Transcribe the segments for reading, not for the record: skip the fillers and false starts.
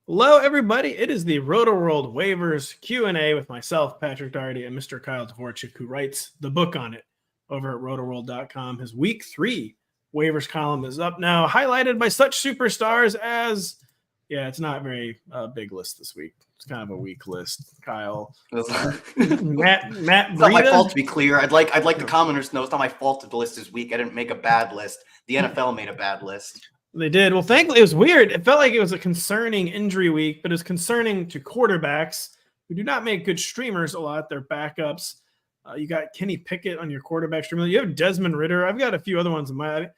Hello, everybody. It is the Rotoworld Waivers Q&A with myself, Patrick Daugherty, and Mr. Kyle Dvorchak, who writes the book on it over at rotoworld.com. His Week 3 waivers column is up now, highlighted by such superstars as, it's not a very big list this week. It's kind of a weak list, Kyle. Matt It's not my fault, to be clear. I'd like the commenters to know it's not my fault that the list is weak. I didn't make a bad list. The NFL made a bad list. They did. Well, thankfully, it was weird. It felt like it was a concerning injury week, but it was concerning to quarterbacks who do not make good streamers a lot. They're backups. You got Kenny Pickett on your quarterback streamer. You have Desmond Ridder. I've got a few other ones in my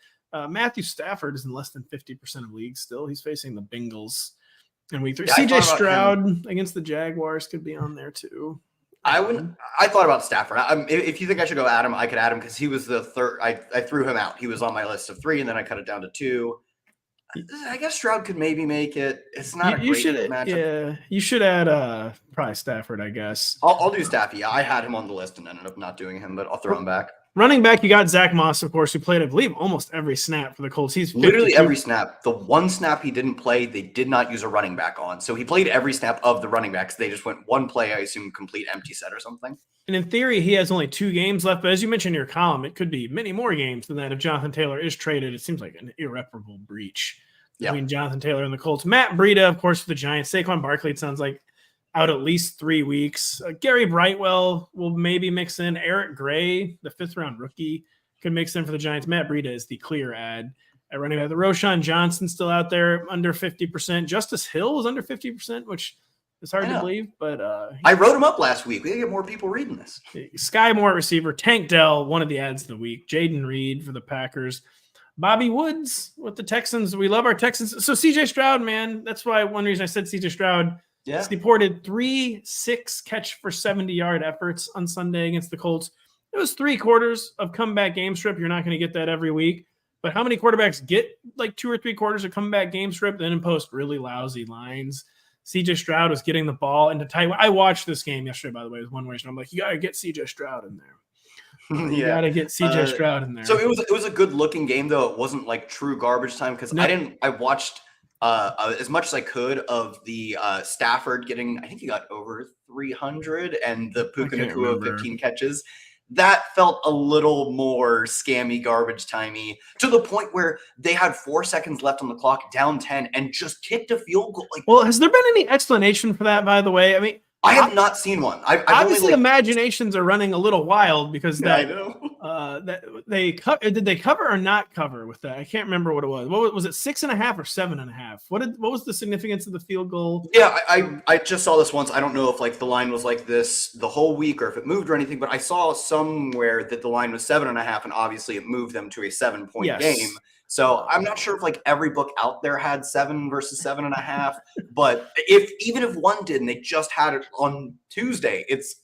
Matthew Stafford is in less than 50% of leagues still. He's facing the Bengals in week 3. CJ Stroud against the Jaguars could be on there too. I thought about Stafford. If you think I should go add him, I could add him because he was the third. I threw him out. He was on my list of 3, and then I cut it down to 2. I guess Stroud could maybe make it. It's not a great matchup. Yeah, you should add probably Stafford, I guess. I'll do Staffy. Yeah, I had him on the list and ended up not doing him, but I'll throw him back. Running back, you got Zach Moss, of course, who played, I believe, almost every snap for the Colts. He's 52. Literally every snap. The one snap he didn't play, they did not use a running back on. So he played every snap of the running backs. They just went one play, I assume, complete empty set or something. And in theory, he has only 2 games left. But as you mentioned in your column, it could be many more games than that if Jonathan Taylor is traded. It seems like an irreparable breach between Jonathan Taylor and the Colts. Matt Breida, of course, for the Giants. Saquon Barkley, it sounds like, out at least 3 weeks. Gary Brightwell will maybe mix in. Eric Gray, the 5th-round rookie, could mix in for the Giants. Matt Breida is the clear ad at running back. The Roshan Johnson still out there, under 50%. Justice Hill is under 50%, which is hard to believe. But I wrote him up last week. We gotta get more people reading this. Sky Moore at receiver. Tank Dell, one of the ads of the week. Jaden Reed for the Packers. Bobby Woods with the Texans. We love our Texans. So CJ Stroud, man, that's why one reason I said CJ Stroud. Yeah. He deported 3 6 for 70-yard efforts on Sunday against the Colts. It was 3 quarters of comeback game script. You're not going to get that every week. But how many quarterbacks get like 2 or 3 quarters of comeback game script, then post really lousy lines? CJ Stroud was getting the ball into tight. I watched this game yesterday, by the way, with one way. I'm like, you got to get CJ Stroud in there. You got to get CJ Stroud in there. So it was a good looking game, though. It wasn't like true garbage time because I watched as much as I could of the Stafford getting, I think he got over 300 and the Puka Nacua 15 catches. That felt a little more scammy, garbage timey, to the point where they had 4 seconds left on the clock, down 10, and just kicked a field goal. Well, has there been any explanation for that, by the way? I mean, I have not seen one. Obviously, imaginations are running a little wild because I know. Did they cover or not cover with that? I can't remember what it was. What was it? 6.5 or 7.5? What was the significance of the field goal? Yeah, I just saw this once. I don't know if like the line was like this the whole week or if it moved or anything, but I saw somewhere that the line was 7.5, and obviously it moved them to a 7-point game. So I'm not sure if like every book out there had 7 versus 7.5, but even if one did and they just had it on Tuesday, it's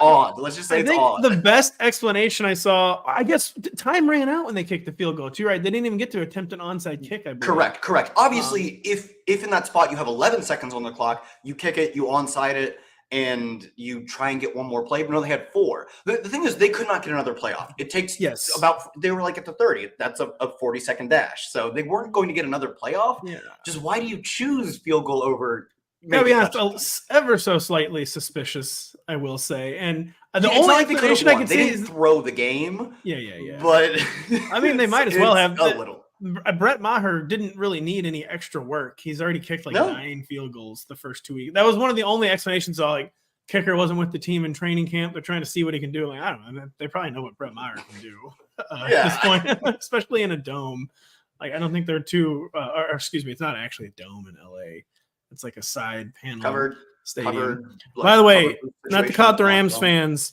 odd. Let's just say it's odd. The best explanation I saw, I guess, time ran out when they kicked the field goal. You're right. They didn't even get to attempt an onside kick, I believe. Correct. Obviously, if in that spot you have 11 seconds on the clock, you kick it, you onside it, and you try and get one more play. But no, they had 4. The thing is, they could not get another playoff. It takes they were like at the 30. That's a 40-second dash. So they weren't going to get another playoff. Yeah. Just why do you choose field goal over? Gotta be honest, ever so slightly suspicious, I will say. And the only explanation I can see is throw the game. Yeah. But I mean, they might as well have a little. Brett Maher didn't really need any extra work. He's already kicked 9 field goals the first 2 weeks. That was one of the only explanations. Kicker wasn't with the team in training camp. They're trying to see what he can do. I don't know. They probably know what Brett Maher can do at this point, especially in a dome. I don't think they're too. Or excuse me, it's not actually a dome in LA. It's like a side panel covered stadium. By the way, not to call out the Rams fans,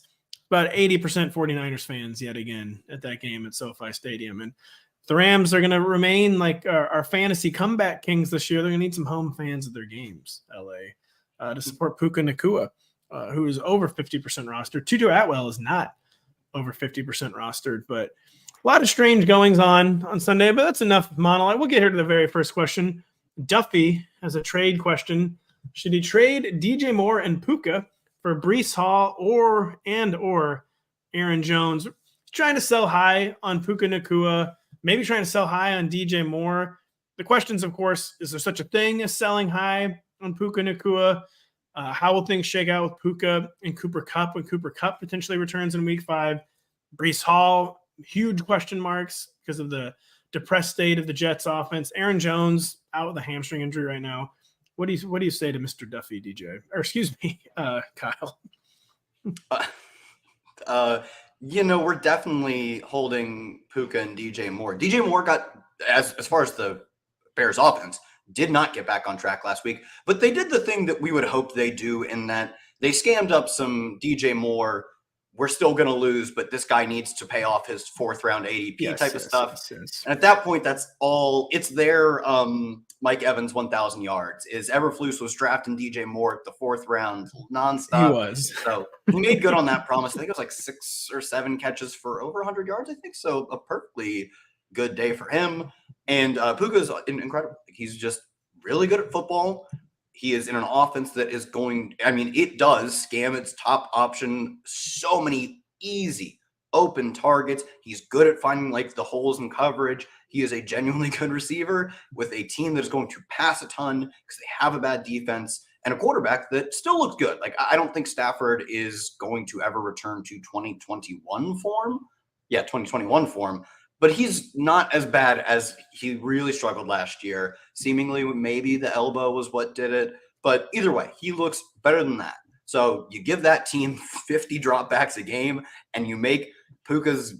about 80% 49ers fans yet again at that game at SoFi Stadium. And the Rams are going to remain like our fantasy comeback kings this year. They're going to need some home fans at their games, LA, to support Puka Nacua, who is over 50% rostered. Tutu Atwell is not over 50% rostered, but a lot of strange goings on Sunday, but that's enough monologue. We'll get here to the very first question. Duffy has a trade question. Should he trade DJ Moore and Puka for Breece Hall or Aaron Jones? Trying to sell high on Puka Nacua, maybe trying to sell high on DJ Moore. The questions, of course, is there such a thing as selling high on Puka Nacua. How will things shake out with Puka and Cooper Kupp when Cooper Kupp potentially returns in week 5? Breece Hall, huge question marks because of the depressed state of the Jets offense. Aaron Jones out with a hamstring injury right now. What do you say to Mr. Duffy, DJ? Or excuse me, Kyle. We're definitely holding Puka and DJ Moore. DJ Moore got, as far as the Bears offense, did not get back on track last week, but they did the thing that we would hope they do in that they scammed up some DJ Moore. We're still going to lose, but this guy needs to pay off his 4th round ADP type of stuff. Yes. And at that point, that's all. It's their Mike Evans 1,000 yards. Is Eberflus was drafting DJ Moore at the 4th round nonstop. He was. So he made good on that promise. I think it was like 6 or 7 catches for over 100 yards, I think. So a perfectly good day for him. And Puka's incredible. He's just really good at football. He is in an offense that is going, it does scam its top option. So many easy open targets. He's good at finding like the holes in coverage. He is a genuinely good receiver with a team that is going to pass a ton because they have a bad defense and a quarterback that still looks good. Like, I don't think Stafford is going to ever return to 2021 form. Yeah, 2021 form. But he's not as bad as he really struggled last year. Seemingly, maybe the elbow was what did it. But either way, he looks better than that. So you give that team 50 dropbacks a game, and you make Puka's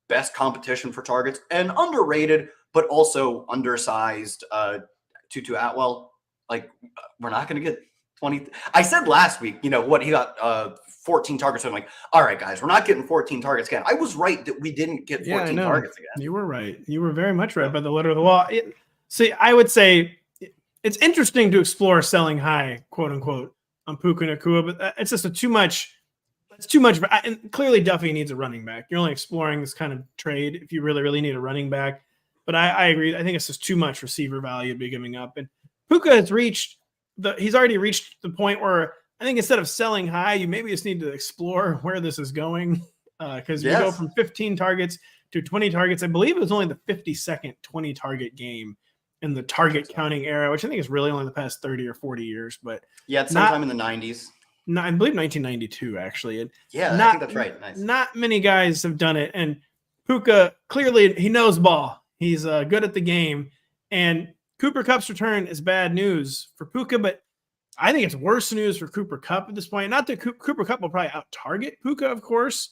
best competition for targets and underrated, but also undersized Tutu Atwell. Like, we're not going to get 20. I said last week, he got 14 targets. So I'm like, all right, guys, we're not getting 14 targets again. I was right that we didn't get 14 targets again. You were right. You were very much right by the letter of the law. I would say it's interesting to explore selling high, quote unquote, on Puka Nacua, but it's just too much. It's too much. And clearly Duffy needs a running back. You're only exploring this kind of trade if you really, really need a running back. But I agree. I think it's just too much receiver value to be giving up. And Puka has he's already reached the point where I think instead of selling high, you maybe just need to explore where this is going because we go from 15 targets to 20 targets. I believe it was only the 52nd 20 target game in the target counting era, which I think is really only the past 30 or 40 years. But yeah, it's sometime in the 90s. No, I believe 1992 actually. I think that's right. Nice. Not many guys have done it, and Puka clearly he knows ball. He's good at the game, and Cooper Kupp's return is bad news for Puka, but I think it's worse news for Cooper Kupp at this point. Not that Cooper Kupp will probably out-target Puka, of course,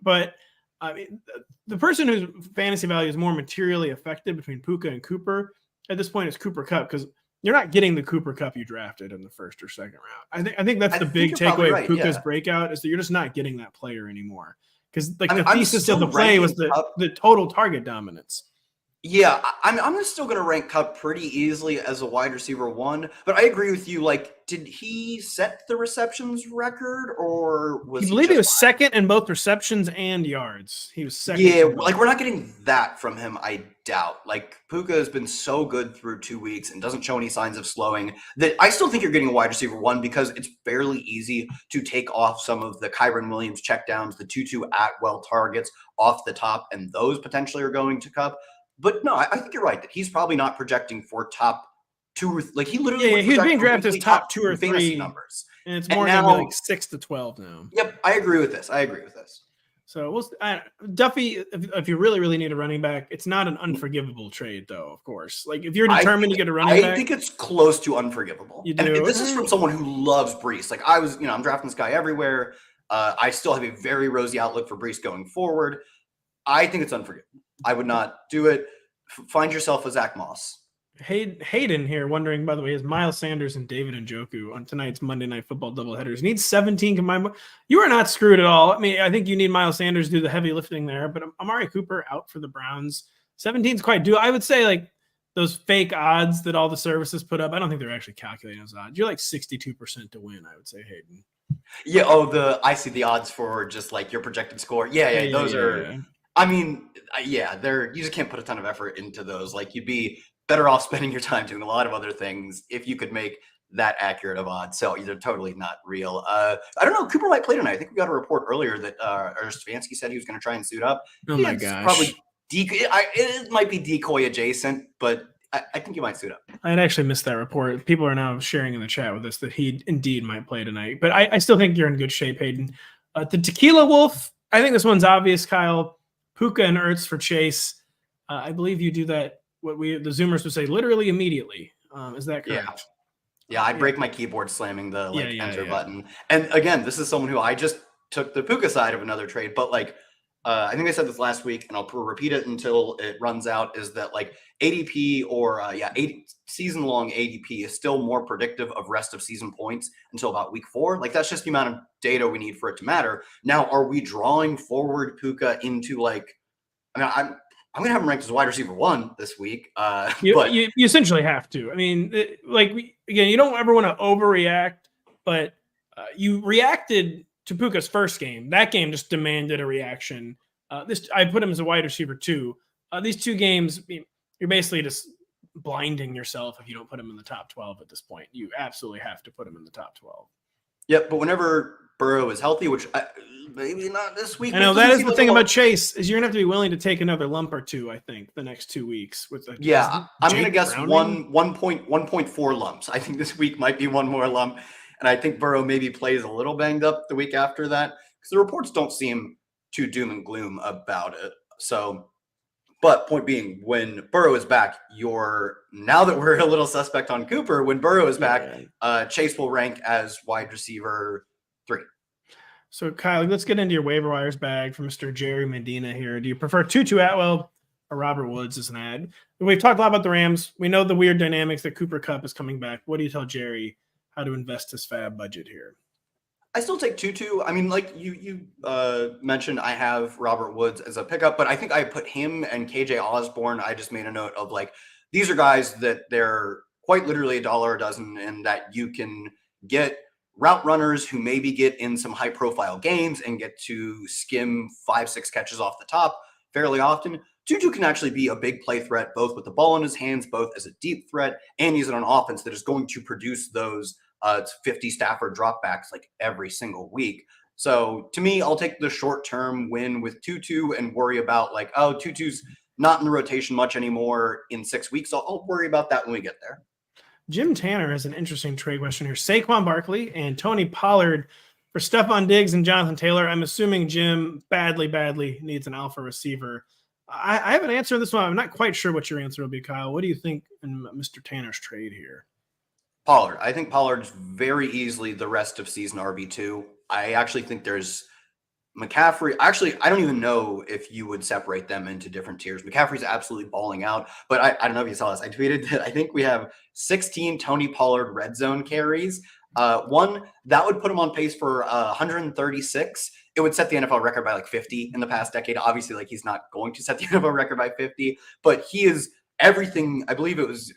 but the person whose fantasy value is more materially affected between Puka and Cooper at this point is Cooper Kupp because you're not getting the Cooper Kupp you drafted in the 1st or 2nd round. I think that's the big takeaway of Puka's breakout is that you're just not getting that player anymore because the thesis of the play was the total target dominance. Yeah, I'm still going to rank Kupp pretty easily as a wide receiver 1, but I agree with you. Like, did he set the receptions record or was I believe he was second in both receptions and yards. He was second. Yeah, like we're not getting that from him, I doubt. Like Puka has been so good through 2 weeks and doesn't show any signs of slowing that I still think you're getting a wide receiver 1 because it's fairly easy to take off some of the Kyron Williams checkdowns, the Tutu Atwell targets off the top, and those potentially are going to Kupp. But no, I think you're right that he's probably not projecting for top 2 or like he literally he's being drafted as top 2 or 3 numbers, and it's more going to be like 6 to 12 now. Yep, I agree with this. So Duffy, if you really, really need a running back, it's not an unforgivable trade, though. Of course, like if you're determined to get a running back, I think it's close to unforgivable. You do? And this is from someone who loves Breece. Like I'm drafting this guy everywhere. I still have a very rosy outlook for Breece going forward. I think it's unforgivable. I would not do it. Find yourself a Zach Moss. Hayden here wondering, by the way, is Miles Sanders and David Njoku on tonight's Monday Night Football doubleheaders. Needs 17 combined. You are not screwed at all. I mean, I think you need Miles Sanders to do the heavy lifting there, but Amari Cooper out for the Browns. 17 is quite due. I would say like those fake odds that all the services put up, I don't think they're actually calculating those odds. You're like 62% to win, I would say, Hayden. Yeah, I see the odds for just like your projected score. Yeah, those are. Yeah. I mean, you just can't put a ton of effort into those. Like you'd be better off spending your time doing a lot of other things if you could make that accurate of odds. So they're totally not real. I don't know. Cooper might play tonight. I think we got a report earlier that Stefanski said he was going to try and suit up. Oh my gosh. Probably it might be decoy adjacent, but I think he might suit up. I had actually missed that report. People are now sharing in the chat with us that he indeed might play tonight. But I still think you're in good shape, Hayden. The Tequila Wolf, I think this one's obvious, Kyle. Puka and Ertz for Chase. I believe you do that, what the Zoomers would say, literally immediately. Is that correct? Yeah, I'd break my keyboard slamming the enter button. And again, this is someone who I just took the Puka side of another trade, but I think I said this last week, and I'll repeat it until it runs out, is that ADP or season-long ADP is still more predictive of rest of season points until about week 4. That's just the amount of data we need for it to matter. Now, are we drawing forward Puka into I'm going to have him ranked as wide receiver 1 this week. You essentially have to. I mean, again, you don't ever want to overreact, but you reacted to Puka's first game. That game just demanded a reaction. I put him as a wide receiver 2. These 2 games, you're basically just blinding yourself if you don't put him in the top 12 at this point. You absolutely have to put him in the top 12. Yep, but whenever Burrow is healthy, which maybe not this week. I know that is the thing about Chase, is you're gonna have to be willing to take another lump or 2. I think the next 2 weeks with I'm gonna guess 1.4 lumps. I think this week might be one more lump, and I think Burrow maybe plays a little banged up the week after that because the reports don't seem too doom and gloom about it. So, but point being, when Burrow is back, now that we're a little suspect on Cooper, when Burrow is back, Chase will rank as wide receiver 3. So, Kyle, let's get into your waiver wires bag for Mr. Jerry Medina here. Do you prefer Tutu Atwell or Robert Woods as an ad? We've talked a lot about the Rams. We know the weird dynamics that Cooper Kupp is coming back. What do you tell Jerry how to invest his fab budget here? I still take Tutu. I mean, you mentioned, I have Robert Woods as a pickup, but I think I put him and KJ Osborne. I just made a note of these are guys that they're quite literally $1 a dozen, and that you can get route runners who maybe get in some high profile games and get to skim 5-6 catches off the top fairly often. Tutu can actually be a big play threat, both with the ball in his hands, both as a deep threat, and he's on an offense that is going to produce those 50 Stafford dropbacks every single week. So to me, I'll take the short-term win with Tutu and worry about Tutu's not in the rotation much anymore in 6 weeks. So I'll worry about that when we get there. Jim Tanner has an interesting trade question here. Saquon Barkley and Tony Pollard for Stephon Diggs and Jonathan Taylor. I'm assuming Jim badly needs an alpha receiver. I have an answer to this one. I'm not quite sure what your answer will be, Kyle. What do you think in Mr. Tanner's trade here? Pollard. I think Pollard's very easily the rest of season RB2. I actually think there's McCaffrey. Actually, I don't even know if you would separate them into different tiers. McCaffrey's absolutely balling out, but I don't know if you saw this. I tweeted that I think we have 16 Tony Pollard red zone carries. One, that would put him on pace for 136. It would set the NFL record by 50 in the past decade. Obviously, he's not going to set the NFL record by 50, but he is everything. I believe it was,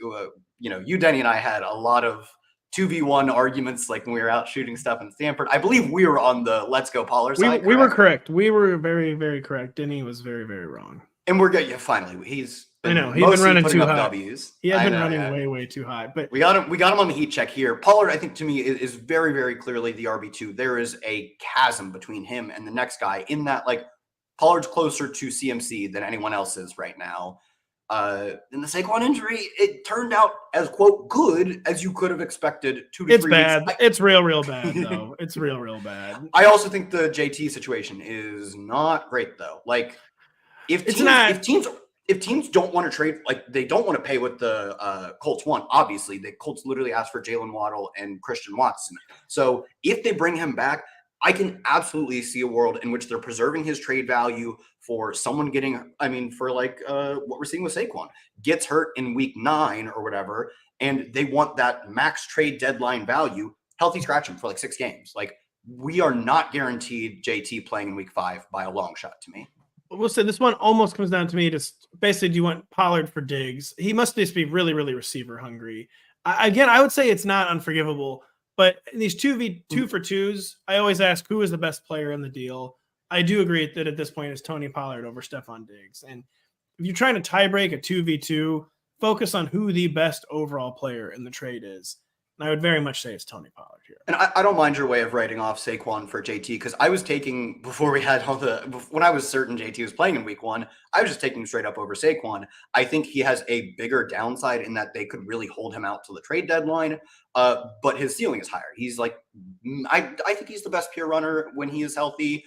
you, Denny, and I had a lot of 2v1 arguments when we were out shooting stuff in Stanford. I believe we were on the let's go Pollard side. We were correct. We were very, very correct. Denny was very, very wrong. And we're good. Yeah, finally. He's been running too hot. W's. He has been running way too hot. But we got him on the heat check here. Pollard, I think, to me, is very, very clearly the RB2. There is a chasm between him and the next guy in that Pollard's closer to CMC than anyone else is right now. In the Saquon injury, it turned out as, quote, good as you could have expected 2 to 3 weeks. It's bad. It's real bad, though. It's real bad. I also think the JT situation is not great, though. If teams don't want to trade, they don't want to pay what the Colts want, obviously. The Colts literally asked for Jalen Waddle and Christian Watson. So if they bring him back, I can absolutely see a world in which they're preserving his trade value for someone getting, for what we're seeing with Saquon, gets hurt in week 9 or whatever, and they want that max trade deadline value, healthy scratch him for 6 games. We are not guaranteed JT playing in week 5 by a long shot to me. We'll say this one almost comes down to me just basically, do you want Pollard for Diggs? He must just be really, really receiver hungry. I would say it's not unforgivable. But in these 2 for 2s, I always ask who is the best player in the deal. I do agree that at this point it's Tony Pollard over Stephon Diggs. And if you're trying to tie break a 2v2, focus on who the best overall player in the trade is. And I would very much say it's Tony Pollard here. And I don't mind your way of writing off Saquon for JT, because I was taking, before we had when I was certain JT was playing in week 1, I was just taking straight up over Saquon. I think he has a bigger downside in that they could really hold him out till the trade deadline. But his ceiling is higher. He's like, I think he's the best pure runner when he is healthy.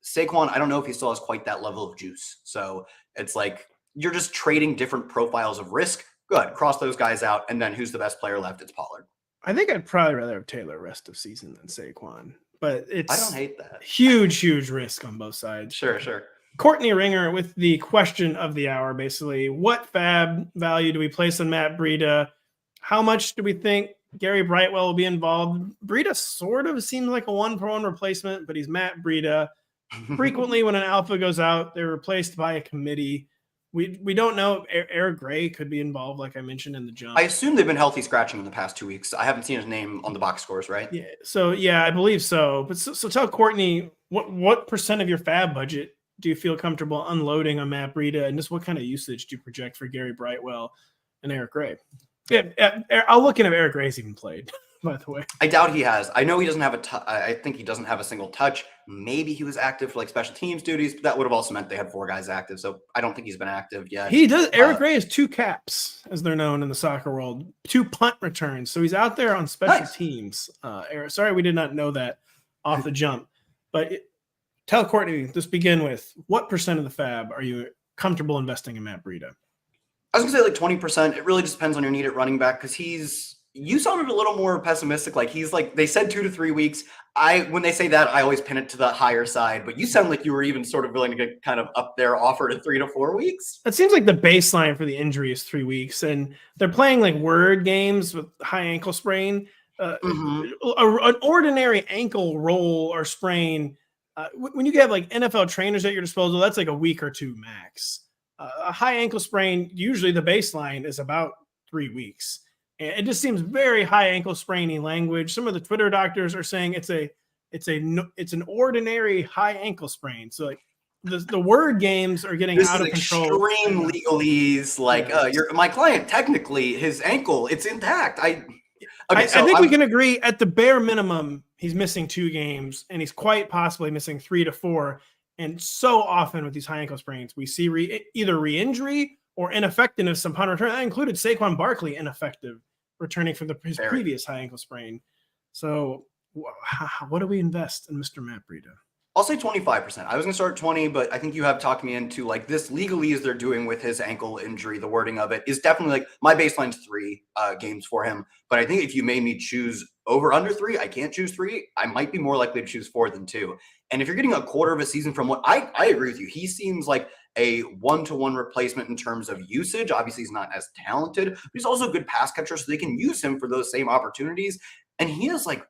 Saquon, I don't know if he still has quite that level of juice. So it's like, you're just trading different profiles of risk. Good. Cross those guys out. And then who's the best player left? It's Pollard. I think I'd probably rather have Taylor rest of season than Saquon, but I don't hate that. Huge risk on both sides. Sure. Courtney Ringer with the question of the hour, basically. What fab value do we place on Matt Breida? How much do we think Gary Brightwell will be involved? Breida sort of seems like a 1-for-1 replacement, but he's Matt Breida. Frequently when an alpha goes out, they're replaced by a committee. We don't know. Eric Gray could be involved, like I mentioned in the jump. I assume they've been healthy scratching in the past 2 weeks. I haven't seen his name on the box scores, right? Yeah. So yeah, I believe so. But so tell Courtney, what percent of your fab budget do you feel comfortable unloading on Matt Breida, and just what kind of usage do you project for Gary Brightwell and Eric Gray? Yeah, I'll look in if Eric Gray's even played. By the way, I doubt he has. I know he doesn't have I think he doesn't have a single touch. Maybe he was active for like special teams duties, but that would have also meant they had 4 guys active. So I don't think he's been active yet. He does. Eric Gray has 2 caps, as they're known in the soccer world, 2 punt returns. So he's out there on special teams. Eric, sorry, we did not know that off the jump. But tell Courtney, just begin with, what percent of the fab are you comfortable investing in Matt Breida? I was going to say like 20%. It really just depends on your need at running back, because you sounded a little more pessimistic. Like he's like, they said 2 to 3 weeks. When they say that, I always pin it to the higher side, but you sound like you were even sort of willing to get kind of up there, offered at 3 to 4 weeks. It seems like the baseline for the injury is 3 weeks, and they're playing like word games with high ankle sprain. An ordinary ankle roll or sprain, when you have like NFL trainers at your disposal, that's like a week or 2 max. A high ankle sprain, usually the baseline is about 3 weeks. And it just seems very high ankle sprainy language. Some of the Twitter doctors are saying it's an ordinary high ankle sprain. So like the word games are getting out of control. Extreme legalese. Like my client, technically his ankle, it's intact. I think we can agree at the bare minimum he's missing 2 games, and he's quite possibly missing 3 to 4. And so often with these high ankle sprains, we see either re-injury or ineffectiveness upon return. That included Saquon Barkley ineffective returning from his previous high ankle sprain. So what do we invest in Mr. Matt Breida? I'll say 25%. I was going to start at 20, but I think you have talked me into like this legalese they're doing with his ankle injury. The wording of it is definitely like my baseline's 3 games for him. But I think if you made me choose over under 3, I can't choose 3. I might be more likely to choose 4 than 2. And if you're getting a quarter of a season from what I agree with you, he seems like a 1-to-1 replacement in terms of usage. Obviously, he's not as talented, but he's also a good pass catcher, so they can use him for those same opportunities. And he is like,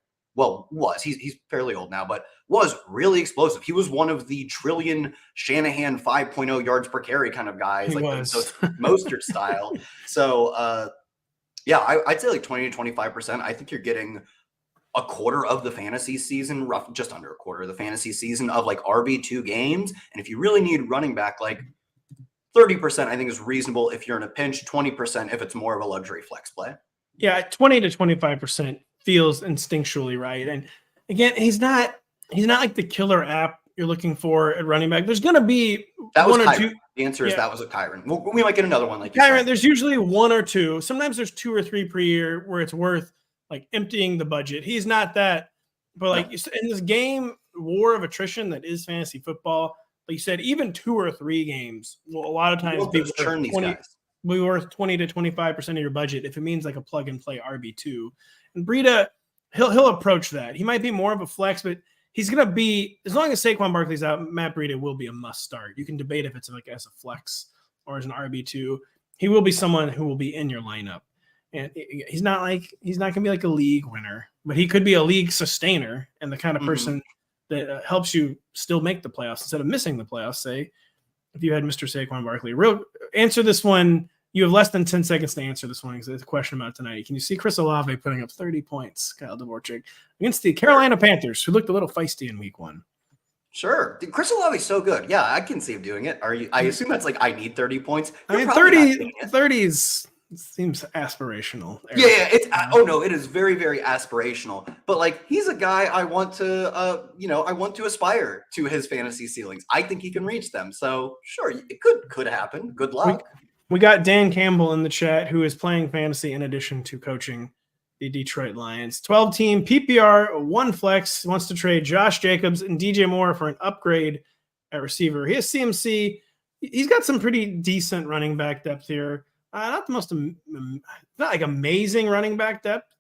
he's fairly old now, but was really explosive. He was one of the trillion Shanahan 5.0 yards per carry kind of guys, like Mostert style. So, I'd say like 20 to 25%. I think you're getting a quarter of the fantasy season, just under a quarter of the fantasy season of like RB2 games. And if you really need running back, like 30%, I think is reasonable if you're in a pinch, 20% if it's more of a luxury flex play. Yeah, 20 to 25% feels instinctually right. And again, he's not like the killer app you're looking for at running back. There's going to be one or 2. The answer is that was a Kyron. We might get another one like Kyron. There's usually 1 or 2. Sometimes there's 2 or 3 per year where it's worth like emptying the budget. He's not that, but like in this game war of attrition that is fantasy football, like you said, even 2 or 3 games will a lot of times be turn these guys. Be worth 20 to 25% of your budget if it means like a plug and play RB2. And Breida, he'll approach that. He might be more of a flex, but he's gonna be, as long as Saquon Barkley's out, Matt Breida will be a must start. You can debate if it's like as a flex or as an RB2. He will be someone who will be in your lineup. And he's not going to be like a league winner, but he could be a league sustainer and the kind of person that helps you still make the playoffs instead of missing the playoffs. Say, if you had Mr. Saquon Barkley, answer this one. You have less than 10 seconds to answer this one because it's a question about tonight. Can you see Cris Olave putting up 30 points, Kyle Dvorchak, against the Carolina Panthers, who looked a little feisty in week 1? Sure. Cris Olave's so good. Yeah, I can see him doing it. I assume that's like, I need 30 points. I mean, 30 is It seems aspirational. Yeah. It's it is very, very aspirational. But like, he's a guy I want to, I want to aspire to his fantasy ceilings. I think he can reach them. So sure, it could happen. Good luck. We got Dan Campbell in the chat, who is playing fantasy in addition to coaching the Detroit Lions. 12-team PPR, 1 flex, wants to trade Josh Jacobs and DJ Moore for an upgrade at receiver. He has CMC. He's got some pretty decent running back depth here. Not the most, not like amazing running back depth.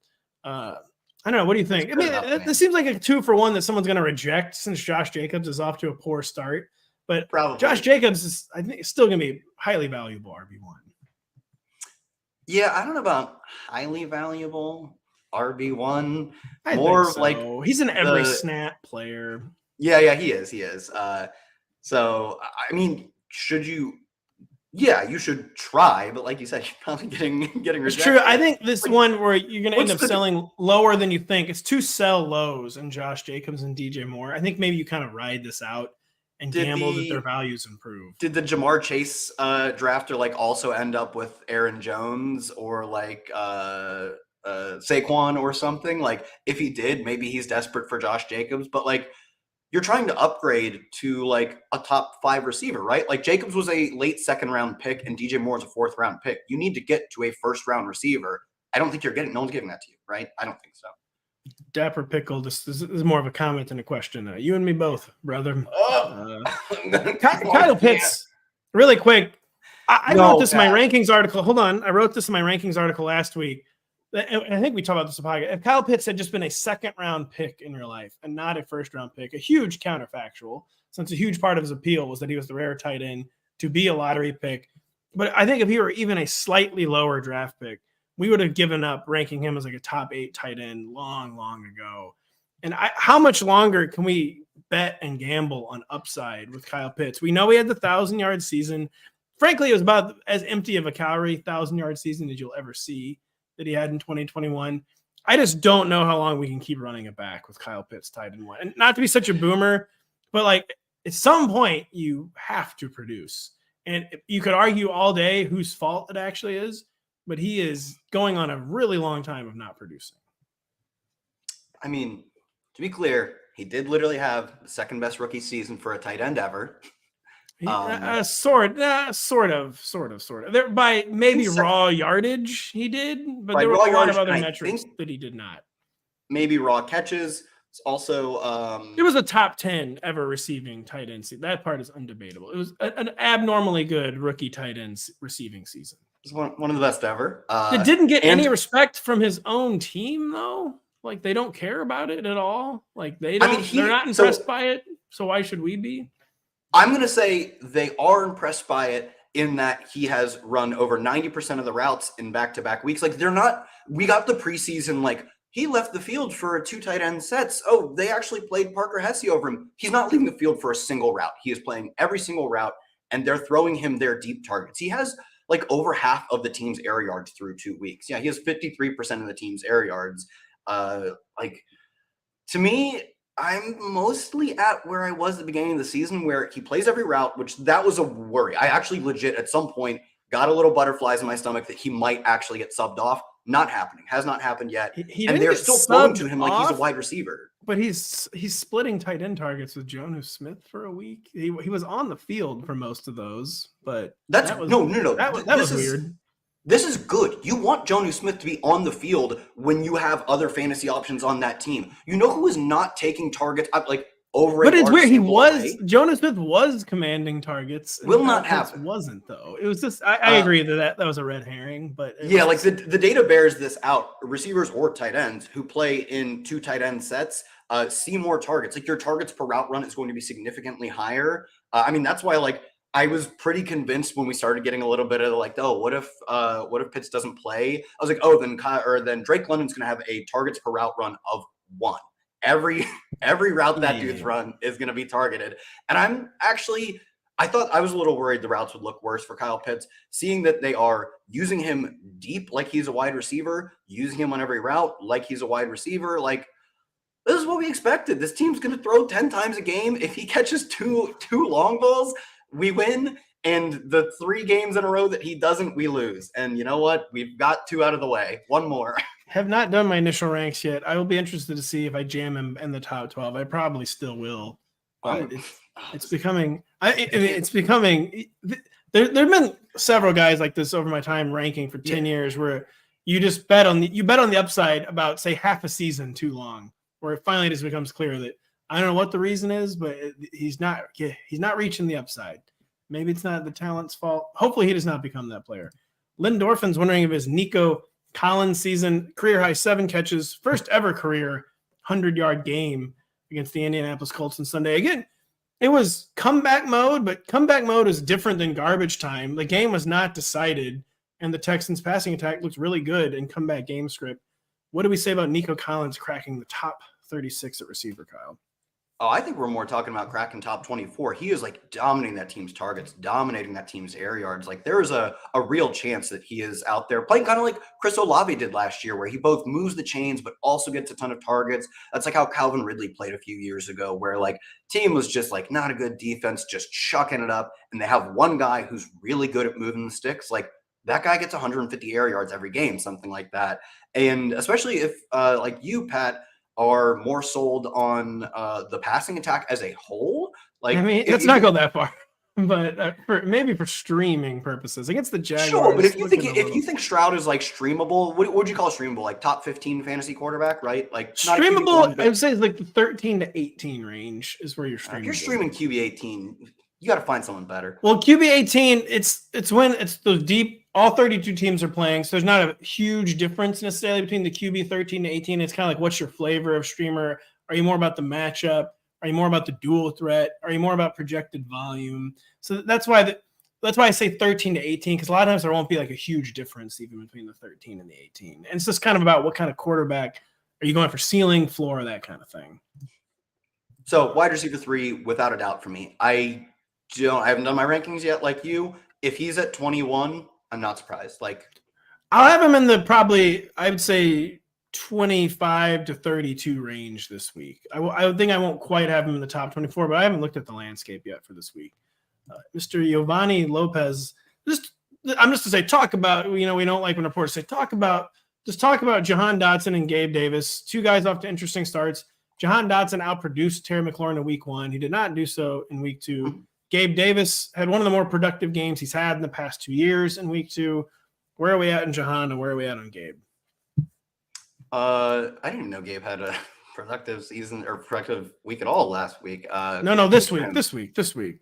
I don't know. What do you think? I mean, this seems like a 2-for-1 that someone's going to reject since Josh Jacobs is off to a poor start. But probably. Josh Jacobs is, I think, still going to be highly valuable RB1. Yeah, I don't know about highly valuable RB1. More so. Like he's an every snap player. Yeah, he is. So I mean, you should try, but like you said, you're probably getting rejected. It's true. I think this one where you're going to end up selling lower than you think. It's 2 sell lows in Josh Jacobs and DJ Moore. I think maybe you kind of ride this out and gamble that their values improve. Did the Jamar Chase drafter like also end up with Aaron Jones or like Saquon or something? Like if he did, maybe he's desperate for Josh Jacobs, but like you're trying to upgrade to like a top 5 receiver, right? Like Jacobs was a late 2nd round pick and DJ Moore is a 4th round pick. You need to get to a 1st round receiver. I don't think no one's giving that to you, right? I don't think so. Dapper Pickle, this is more of a comment than a question. You and me both, brother. Kyle Pitts, really quick. I wrote this in my rankings article. Hold on. I wrote this in my rankings article last week. I think we talked about this in the podcast. If Kyle Pitts had just been a 2nd round pick in your life and not a 1st round pick, a huge counterfactual, since a huge part of his appeal was that he was the rare tight end to be a lottery pick. But I think if he were even a slightly lower draft pick, we would have given up ranking him as like a top 8 tight end long ago. And how much longer can we bet and gamble on upside with Kyle Pitts? We know he had the 1,000-yard season. Frankly, it was about as empty of a calorie 1,000-yard season as you'll ever see that he had in 2021. I just don't know how long we can keep running it back with Kyle Pitts tight end 1. And not to be such a boomer, but like at some point you have to produce. And you could argue all day whose fault it actually is, but he is going on a really long time of not producing. I mean, to be clear, he did literally have the 2nd best rookie season for a tight end ever. Sort of. There, by maybe raw yardage, he did, but there were a lot of other metrics that he did not. Maybe raw catches. It's also it was a top 10 ever receiving tight end season. That part is undebatable. It was an abnormally good rookie tight end receiving season. It was one of the best ever. It didn't get any respect from his own team, though. Like they don't care about it at all. Like they don't. They're not impressed by it. So why should we be? I'm going to say they are impressed by it in that he has run over 90% of the routes in back-to-back weeks. Like they're not. We got the preseason like. He left the field for 2 tight end sets. Oh, they actually played Parker Hesse over him. He's not leaving the field for a single route. He is playing every single route, and they're throwing him their deep targets. He has like over half of the team's air yards through 2 weeks. Yeah, he has 53% of the team's air yards. Like to me, I'm mostly at where I was at the beginning of the season where he plays every route, which that was a worry. I actually legit at some point got a little butterflies in my stomach that he might actually get subbed off. Not happening. Has not happened yet. And they're still throwing to him like he's a wide receiver. But he's splitting tight end targets with Juju Smith for a week. He was on the field for most of those, but that was weird. This is good. You want Juju Smith to be on the field when you have other fantasy options on that team. You know who is not taking targets like over. But it's weird. Juju Smith was commanding targets. Will not happen. Wasn't though. It was just. I agree that was a red herring. But like the data bears this out. Receivers or tight ends who play in 2 tight end sets see more targets. Like your targets per route run is going to be significantly higher. I mean that's why like I was pretty convinced when we started getting a little bit of like, oh, what if Pitts doesn't play? I was like, oh, then Drake London's going to have a targets per route run of 1. Every route that dude's run is going to be targeted. And I thought I was a little worried the routes would look worse for Kyle Pitts, seeing that they are using him deep like he's a wide receiver, using him on every route like he's a wide receiver. Like, this is what we expected. This team's going to throw 10 times a game. If he catches two long balls, we win. And the 3 games in a row that he doesn't, we lose. And you know what? We've got 2 out of the way. One more. Have not done my initial ranks yet. I will be interested to see if I jam him in the top 12. I probably still will. But it's becoming. It's becoming. There've been several guys like this over my time ranking for 10 years where you just bet on the upside about say half a season too long, where it finally just becomes clear that I don't know what the reason is, but he's not reaching the upside. Maybe it's not the talent's fault. Hopefully he does not become that player. Lynn Dorfin's wondering if his Nico Collins season, career high 7 catches, first ever career 100-yard game against the Indianapolis Colts on Sunday. Again, it was comeback mode, but comeback mode is different than garbage time. The game was not decided, and the Texans' passing attack looks really good in comeback game script. What do we say about Nico Collins cracking the top 36 at receiver, Kyle? Oh, I think we're more talking about cracking top 24. He is like dominating that team's targets, dominating that team's air yards. Like there is a real chance that he is out there playing kind of like Chris Olave did last year, where he both moves the chains, but also gets a ton of targets. That's like how Calvin Ridley played a few years ago, where like team was just like not a good defense, just chucking it up. And they have one guy who's really good at moving the sticks. Like that guy gets 150 air yards every game, something like that. And especially if like you, Pat, are more sold on the passing attack as a whole. Like, I mean, let's not go that far, but for streaming purposes against the Jaguars. Sure, but if you think Stroud is like streamable, what would you call streamable? Like top 15 fantasy quarterback, right? Like streamable, I would say it's like the 13 to 18 range is where you're streaming. If you're streaming QB 18, you got to find someone better. Well, QB 18, it's when it's the deep. All 32 teams are playing, so there's not a huge difference necessarily between the QB 13 to 18. It's kind of like, what's your flavor of streamer? Are you more about the matchup? Are you more about the dual threat? Are you more about projected volume? So that's why I say 13 to 18, because a lot of times there won't be like a huge difference even between the 13 and the 18. And it's just kind of about what kind of quarterback are you going for, ceiling, floor, that kind of thing. So wide receiver 3, without a doubt for me. I haven't done my rankings yet like you. If he's at 21, I'm not surprised. Like, I'll have him in the probably, I would say 25 to 32 range this week. I would think I won't quite have him in the top 24, but I haven't looked at the landscape yet for this week. Mr. Giovanni Lopez, I'm just to say, talk about, we don't like when reporters say, talk about Jahan Dotson and Gabe Davis, 2 guys off to interesting starts. Jahan Dotson outproduced Terry McLaurin in week 1. He did not do so in week 2. Gabe Davis had one of the more productive games he's had in the past 2 years in week 2. Where are we at in Jahan and where are we at on Gabe? I didn't even know Gabe had a productive season or productive week at all last week. No, this week.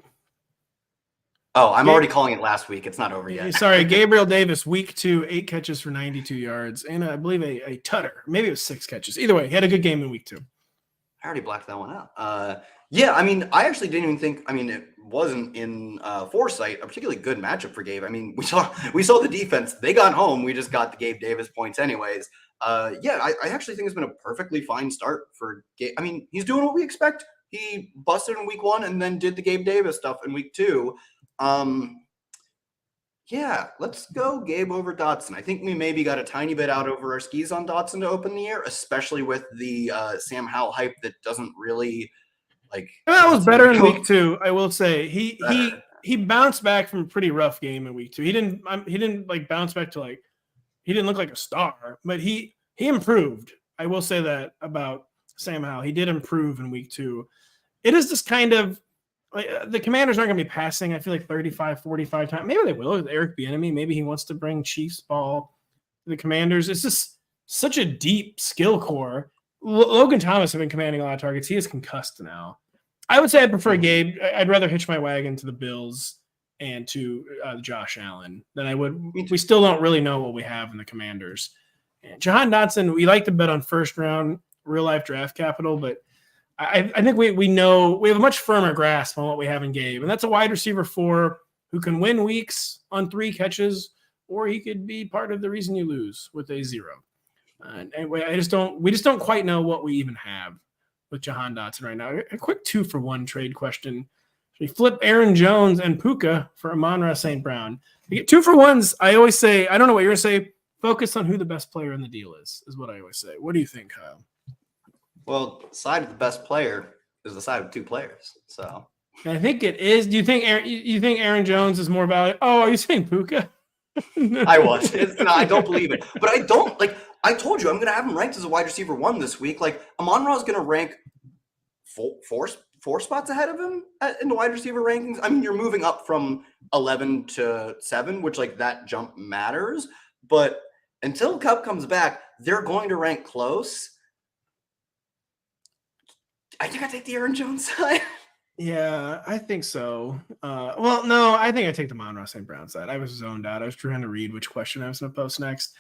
Oh, I'm already calling it last week. It's not over yet. Sorry, Gabriel Davis, week 2, 8 catches for 92 yards, and I believe a tutter. Maybe it was 6 catches. Either way, he had a good game in week 2. I already blacked that one out. Yeah, I mean, I actually didn't even think. I mean, it wasn't in foresight a particularly good matchup for Gabe. I mean, we saw the defense. They got home. We just got the Gabe Davis points anyways. Yeah, I actually think it's been a perfectly fine start for Gabe. I mean, he's doing what we expect. He busted in week 1 and then did the Gabe Davis stuff in week 2. Yeah, let's go Gabe over Dotson. I think we maybe got a tiny bit out over our skis on Dotson to open the year, especially with the Sam Howell hype that doesn't really like. That was better in week 2, I will say. He bounced back from a pretty rough game in week 2. He didn't like bounce back to like, he didn't look like a star, but he improved. I will say that about Sam Howell. He did improve in week 2. It is just kind of like the Commanders aren't going to be passing, I feel like 35, 45 times. Maybe they will with Eric Bieniemy. Maybe he wants to bring Chiefs ball to the Commanders. It's just such a deep skill core. Logan Thomas has been commanding a lot of targets. He is concussed now. I would say I prefer Gabe. I'd rather hitch my wagon to the Bills and to Josh Allen than I would. We still don't really know what we have in the Commanders. And Jahan Dotson, we like to bet on first round real life draft capital, but I think we know we have a much firmer grasp on what we have in Gabe, and that's a wide receiver 4 who can win weeks on 3 catches, or he could be part of the reason you lose with a 0. And we just don't quite know what we even have with Jahan Dotson right now. A quick 2-for-1 trade question: should we flip Aaron Jones and Puka for Amon-Ra St. Brown? You get 2-for-1s. I always say, I don't know what you're gonna say. Focus on who the best player in the deal is what I always say. What do you think, Kyle? Well, the side of the best player is the side of 2 players. So I think it is. Do you think you think Aaron Jones is more valuable? Oh, are you saying Puka? I was. I don't believe it. But I don't like. I told you I'm going to have him ranked as a wide receiver 1 this week. Like Amon-Ra is going to rank four spots ahead of him in the wide receiver rankings. I mean, you're moving up from 11 to 7, which like that jump matters. But until Kupp comes back, they're going to rank close. I think I take the Aaron Jones side. Yeah, I think so. Well, no, I think I take the Amon-Ra St. Brown side. I was zoned out. I was trying to read which question I was going to post next.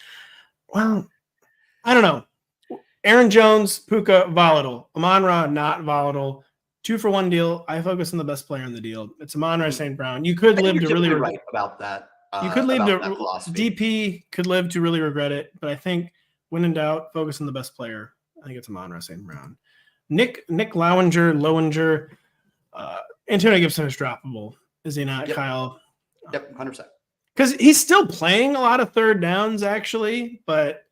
Well, I don't know. Aaron Jones, Puka, volatile. Amon-Ra, not volatile. 2-for-1 deal. I focus on the best player in the deal. It's Amon-Ra St. Brown. You could live to really right about that. You could live to DP could live to really regret it, but I think when in doubt, focus on the best player. I think it's Amon-Ra St. Brown. Nick Lowinger. Antonio Gibson is droppable, is he not, yep. Kyle? Yep, 100%. Because he's still playing a lot of third downs, actually, but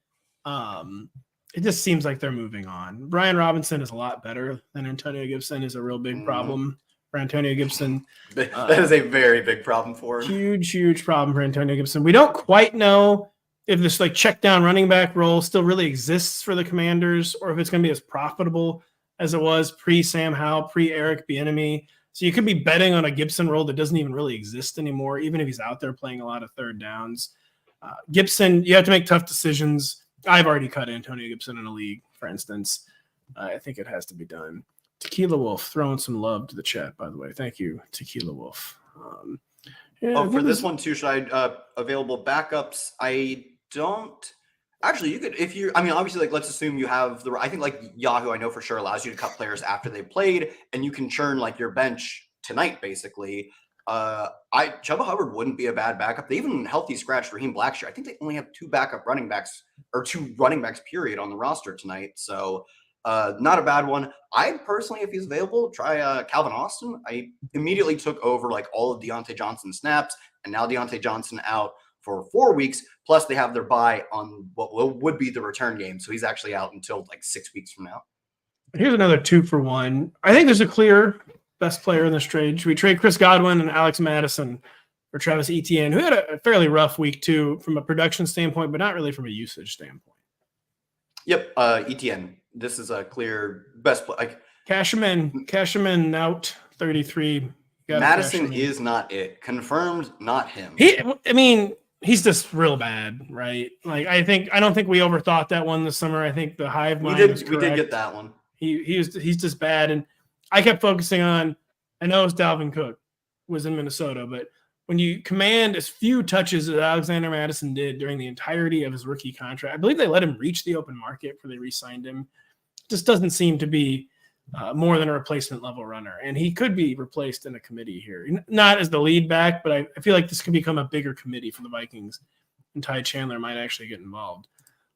it just seems like they're moving on. Brian Robinson is a lot better than Antonio Gibson. Is a real big problem for Antonio Gibson. That is a very big problem for him. Huge problem for Antonio Gibson. We don't quite know if this like check down running back role still really exists for the Commanders, or if it's going to be as profitable as it was pre-Sam Howell, pre-Eric Bieniemy. So you could be betting on a Gibson role that doesn't even really exist anymore, even if he's out there playing a lot of third downs. Gibson, you have to make tough decisions. I've already cut Antonio Gibson in a league, for instance. I think it has to be done. Tequila Wolf throwing some love to the chat, by the way. Thank you, Tequila Wolf. For this one too, should I available backups? I don't. Actually, you could, if you, I mean, obviously, like, let's assume you have I think, like, Yahoo, I know for sure allows you to cut players after they played, and you can churn, like, your bench tonight, basically. Chuba Hubbard wouldn't be a bad backup. They even healthy scratched Raheem Blackshear. I think they only have 2 backup running backs, or 2 running backs, period, on the roster tonight. So, not a bad one. I personally, if he's available, try Calvin Austin. I immediately took over, like, all of Deontay Johnson's snaps, and now Deontay Johnson out for 4 weeks, plus they have their bye on what would be the return game. So he's actually out until like 6 weeks from now. Here's another 2-for-1. I think there's a clear best player in this trade. Should we trade Chris Godwin and Alex Madison for Travis Etienne, who had a fairly rough week too from a production standpoint, but not really from a usage standpoint? Yep, Etienne. This is a clear best play. Like, cash him in out 33. Madison is not it. Confirmed, not him. He's just real bad, right? Like I don't think we overthought that one this summer. I think the hive mind was correct. We did get that one. He's just bad, and I kept focusing on. I know it's Dalvin Cook was in Minnesota, but when you command as few touches as Alexander Madison did during the entirety of his rookie contract, I believe they let him reach the open market before they re-signed him. Just doesn't seem to be more than a replacement level runner, and he could be replaced in a committee here, not as the lead back, but I feel like this could become a bigger committee for the Vikings, and Ty Chandler might actually get involved.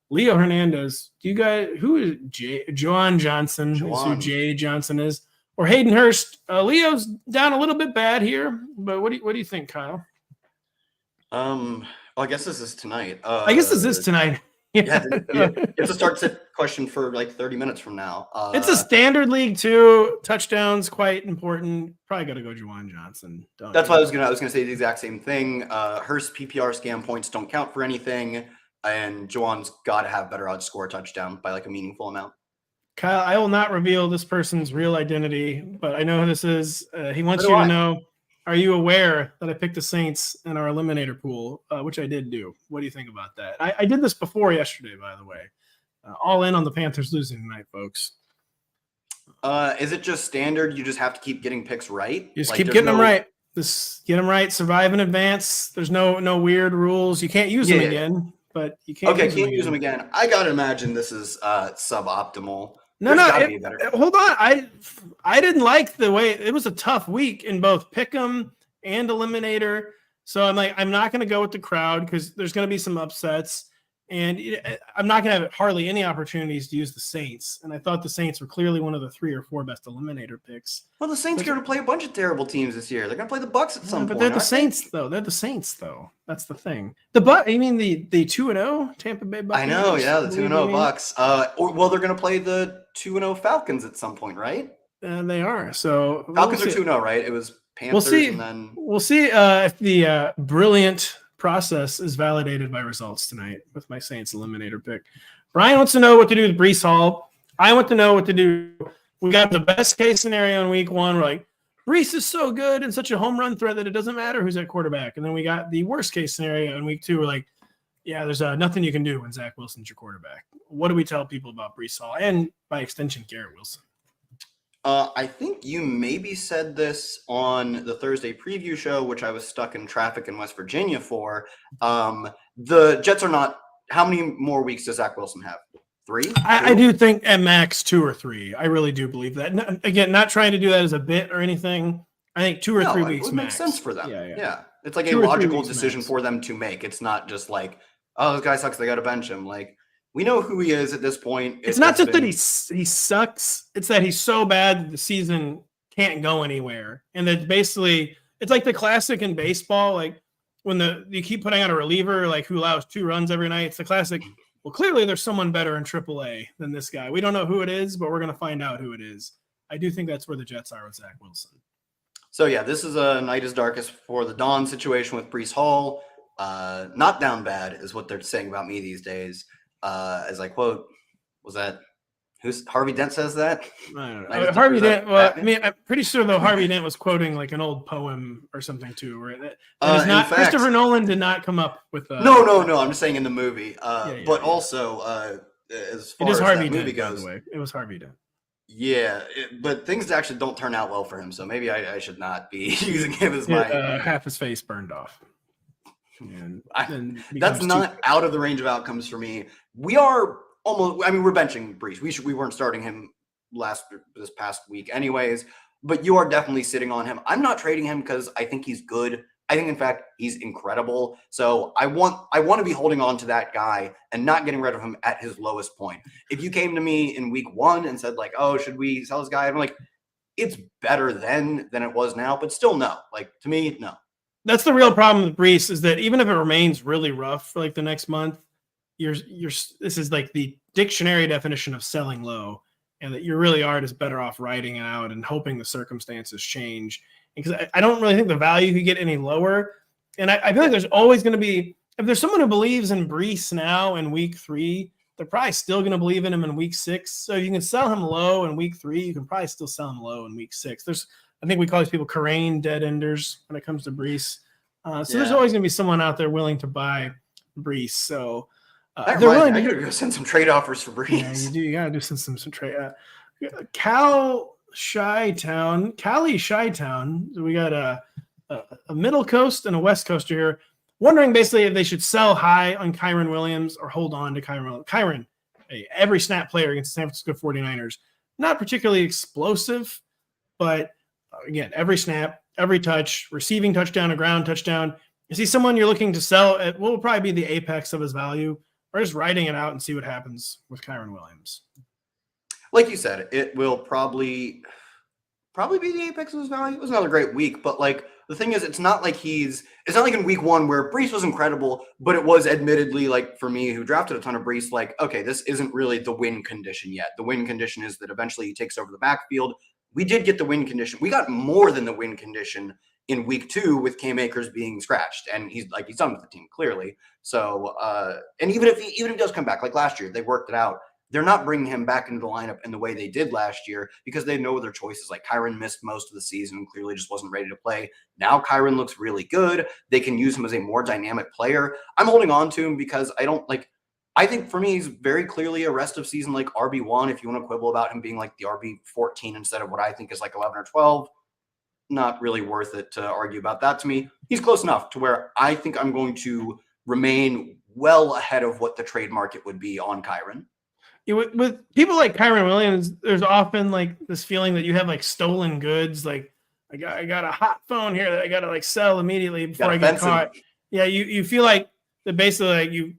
Leo Hernandez, do you guys, who is Juwan Johnson? Is who Jay Johnson is, or Hayden Hurst? Leo's down a little bit bad here, but what do you think, Kyle? Well, I guess this is tonight. I guess this is tonight. Yeah, it's a start sit question for like 30 minutes from now. It's a standard league too. Touchdowns quite important. Probably got to go Juwan Johnson. That's why I was gonna say the exact same thing. Hurst PPR scam points don't count for anything, and Juwan's got to have better odds score a touchdown by like a meaningful amount. Kyle, I will not reveal this person's real identity, but I know who this is. He wants you to know. Are you aware that I picked the Saints in our eliminator pool, which I did do? What do you think about that? I did this before yesterday, by the way. All in on the Panthers losing tonight, folks. Is it just standard? You just have to keep getting picks right? You just keep getting them right. Just get them right. Survive in advance. There's no weird rules. You can't use them again, but you can't. Okay, can't use them again. I gotta imagine this is suboptimal. No, hold on. I didn't like the way it was a tough week in both Pick'em and Eliminator. So I'm not going to go with the crowd because there's going to be some upsets, and I'm not going to have hardly any opportunities to use the Saints. And I thought the Saints were clearly one of the 3 or 4 best Eliminator picks. Well, the Saints are going to play a bunch of terrible teams this year. They're going to play the Bucks at some point. But they're the Saints, though. They're the Saints, though. That's the thing. The 2-0 Tampa Bay Bucks. I know, yeah, the 2-0 Bucks. Well, they're going to play the 2-0 Falcons at some point, right? They are. So Falcons are 2-0, right? It was Panthers. We'll see. And then we'll see if the brilliant process is validated by results tonight with my Saints eliminator pick. Brian wants to know what to do with Breece Hall. I want to know what to do. We got the best case scenario in week 1. We're like, Breece is so good and such a home run threat that it doesn't matter who's at quarterback. And then we got the worst case scenario in week 2. We're like, yeah, there's nothing you can do when Zach Wilson's your quarterback. What do we tell people about Breece Hall and, by extension, Garrett Wilson? I think you maybe said this on the Thursday preview show, which I was stuck in traffic in West Virginia for. The Jets are not – how many more weeks does Zach Wilson have? 3? I do think at max 2 or 3. I really do believe that. Again, not trying to do that as a bit or anything. I think 2 or 3 weeks it would max. make sense for them. Yeah. It's like a 2 or 3 logical weeks decision max. for them to make. It's not just like, oh, this guy sucks, they got to bench him. Like, we know who he is at this point. It's not just that he sucks. It's that he's so bad that the season can't go anywhere. And that basically, it's like the classic in baseball, like when you keep putting out a reliever, like who allows 2 runs every night. It's the classic. Well, clearly there's someone better in AAA than this guy. We don't know who it is, but we're going to find out who it is. I do think that's where the Jets are with Zach Wilson. So, yeah, this is a night is darkest for the dawn situation with Breece Hall. Not down bad is what they're saying about me these days. As I quote, was that who's Harvey Dent says that? I don't know. Harvey Dent. Well, I mean, I'm pretty sure though Harvey Dent was quoting like an old poem or something too. Right? That is not. Fact, Christopher Nolan did not come up with. No. I'm just saying in the movie. But also, as far as Harvey that movie Dent, goes, by the way. It was Harvey Dent. Yeah, but things actually don't turn out well for him. So maybe I should not be using him as my half his face burned off. And that's not out of the range of outcomes for me. We are almost. I mean, we're benching Breece. We weren't starting him this past week, anyways. But you are definitely sitting on him. I'm not trading him because I think he's good. I think, in fact, he's incredible. So I want to be holding on to that guy and not getting rid of him at his lowest point. If you came to me in week 1 and said like, "Oh, should we sell this guy?" I'm like, it's better then than it was now, but still no. Like to me, no. That's the real problem with Breece is that even if it remains really rough for like the next month, this is like the dictionary definition of selling low, and that you really are just better off riding it out and hoping the circumstances change. Because I don't really think the value could get any lower. And I feel like there's always going to be, if there's someone who believes in Breece now in week 3, they're probably still going to believe in him in week 6. So if you can sell him low in week 3, you can probably still sell him low in week 6. I think we call these people Carrain dead enders when it comes to Breece. There's always going to be someone out there willing to buy Breece. So they're willing to go send some trade offers for Breece. Yeah, you do. You got to do some trade. Cali Chi-Town. So we got a middle coast and a west coaster here. Wondering basically if they should sell high on Kyron Williams or hold on to Kyron. Kyron, every snap player against the San Francisco 49ers. Not particularly explosive, but again, every snap, every touch, receiving touchdown, a ground touchdown. Is he someone you're looking to sell at what will probably be the apex of his value, or just riding it out and see what happens with Kyron Williams? Like you said, it will probably be the apex of his value. It was another great week, but like the thing is, it's not like in week 1 where Breece was incredible, but it was admittedly like for me who drafted a ton of Breece, like, okay, this isn't really the win condition yet. The win condition is that eventually he takes over the backfield. We did get the win condition. We got more than the win condition in week 2 with Cam Akers being scratched, and he's done with the team clearly. So, and even if he does come back like last year, they worked it out. They're not bringing him back into the lineup in the way they did last year because they know their choices. Like Kyron missed most of the season and clearly just wasn't ready to play. Now Kyron looks really good. They can use him as a more dynamic player. I'm holding on to him because I think for me, he's very clearly a rest of season like RB1. If you want to quibble about him being like the RB14 instead of what I think is like 11 or 12, not really worth it to argue about that to me. He's close enough to where I think I'm going to remain well ahead of what the trade market would be on Kyron. With people like Kyron Williams, there's often like this feeling that you have like stolen goods. Like I got a hot phone here that I got to like sell immediately before I get caught. Yeah, you feel like that basically like you